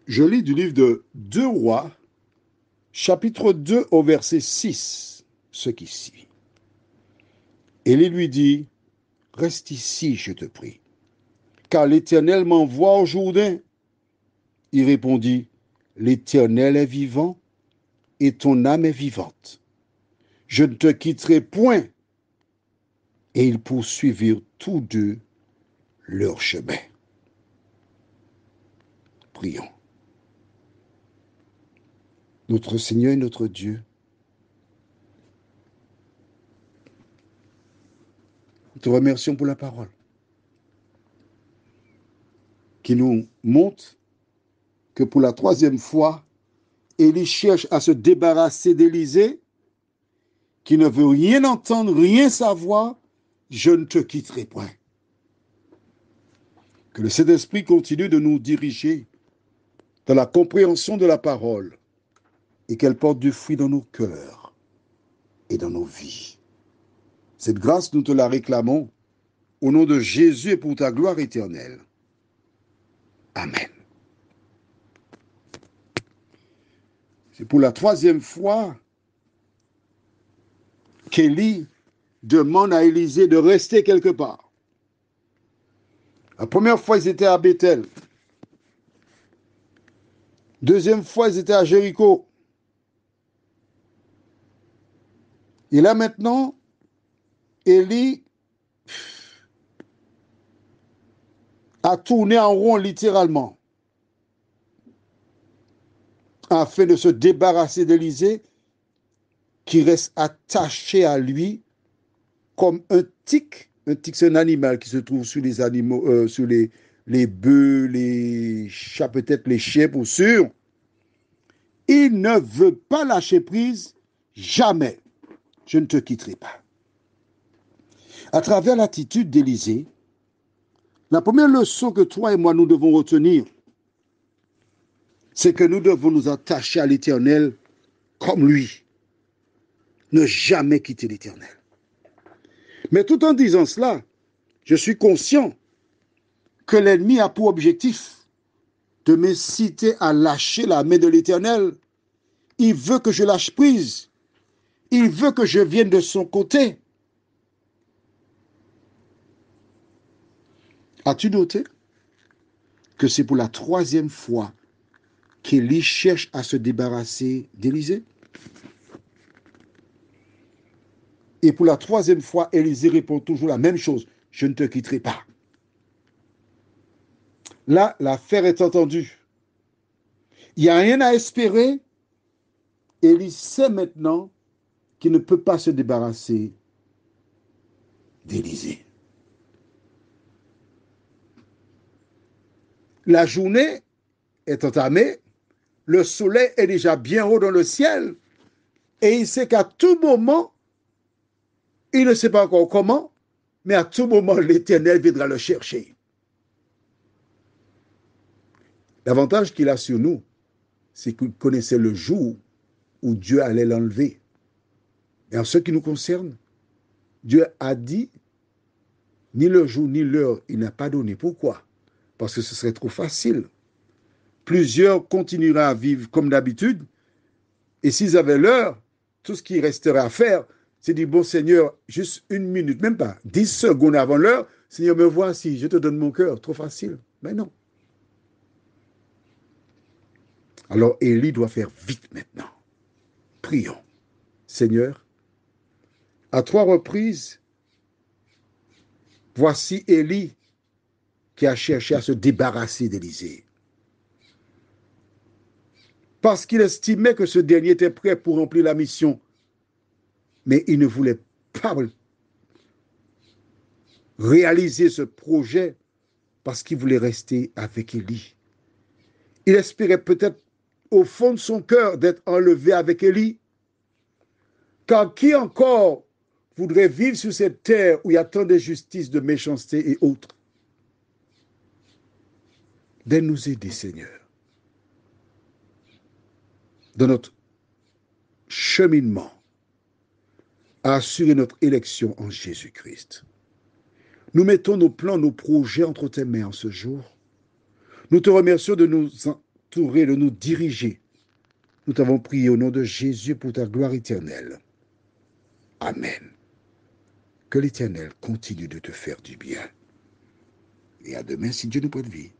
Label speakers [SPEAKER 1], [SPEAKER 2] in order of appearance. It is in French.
[SPEAKER 1] Je lis du livre de 2 Rois, chapitre 2 au verset 6, ce qui suit. Élie lui dit, reste ici, je te prie, car l'Éternel m'envoie au Jourdain. Il répondit, l'Éternel est vivant et ton âme est vivante. Je ne te quitterai point. Et ils poursuivirent tous deux leur chemin. Prions. Notre Seigneur et notre Dieu, nous te remercions pour la parole qui nous montre que pour la 3e fois, Élie cherche à se débarrasser d'Élisée, qui ne veut rien entendre, rien savoir. Je ne te quitterai point. Que le Saint-Esprit continue de nous diriger dans la compréhension de la parole et qu'elle porte du fruit dans nos cœurs et dans nos vies. Cette grâce, nous te la réclamons au nom de Jésus et pour ta gloire éternelle. Amen. C'est pour la 3e fois qu'Élie demande à Élisée de rester quelque part. La première fois, ils étaient à Bethel. 2e fois, ils étaient à Jéricho. Et là maintenant, Élie a tourné en rond littéralement afin de se débarrasser d'Élisée qui reste attaché à lui comme un tic. Un tic, c'est un animal qui se trouve sur les animaux, sur les bœufs, les chats, peut-être les chiens pour sûr. Il ne veut pas lâcher prise, jamais. Je ne te quitterai pas. À travers l'attitude d'Élisée, la première leçon que toi et moi nous devons retenir, c'est que nous devons nous attacher à l'Éternel comme lui. Ne jamais quitter l'Éternel. Mais tout en disant cela, je suis conscient que l'ennemi a pour objectif de m'inciter à lâcher la main de l'Éternel. Il veut que je lâche prise. Il veut que je vienne de son côté. As-tu noté que c'est pour la 3e fois qu'Élie cherche à se débarrasser d'Élisée? Et pour la 3e fois, Élisée répond toujours la même chose. Je ne te quitterai pas. Là, l'affaire est entendue. Il n'y a rien à espérer. Élie sait maintenant qu'il ne peut pas se débarrasser d'Élisée. La journée est entamée. Le soleil est déjà bien haut dans le ciel. Et il sait qu'à tout moment, il ne sait pas encore comment, mais à tout moment, l'Éternel viendra le chercher. L'avantage qu'il a sur nous, c'est qu'il connaissait le jour où Dieu allait l'enlever. Et en ce qui nous concerne, Dieu a dit, ni le jour ni l'heure, il n'a pas donné. Pourquoi? Parce que ce serait trop facile. Plusieurs continueraient à vivre comme d'habitude, et s'ils avaient l'heure, tout ce qui resterait à faire, c'est dire, bon Seigneur, juste 1 minute, même pas, 10 secondes avant l'heure, Seigneur, me voici, je te donne mon cœur. Trop facile. Mais non. Alors Élie doit faire vite maintenant. Prions. Seigneur, à 3 reprises, voici Élie qui a cherché à se débarrasser d'Élisée. Parce qu'il estimait que ce dernier était prêt pour remplir la mission. Mais il ne voulait pas réaliser ce projet parce qu'il voulait rester avec Élie. Il espérait peut-être au fond de son cœur d'être enlevé avec Élie. Car qui encore voudrait vivre sur cette terre où il y a tant d'injustice, de méchanceté et autres? De nous aider, Seigneur, dans notre cheminement à assurer notre élection en Jésus-Christ. Nous mettons nos plans, nos projets entre tes mains en ce jour. Nous te remercions de nous entourer, de nous diriger. Nous t'avons prié au nom de Jésus pour ta gloire éternelle. Amen. Que l'Éternel continue de te faire du bien. Et à demain si Dieu nous prête vie.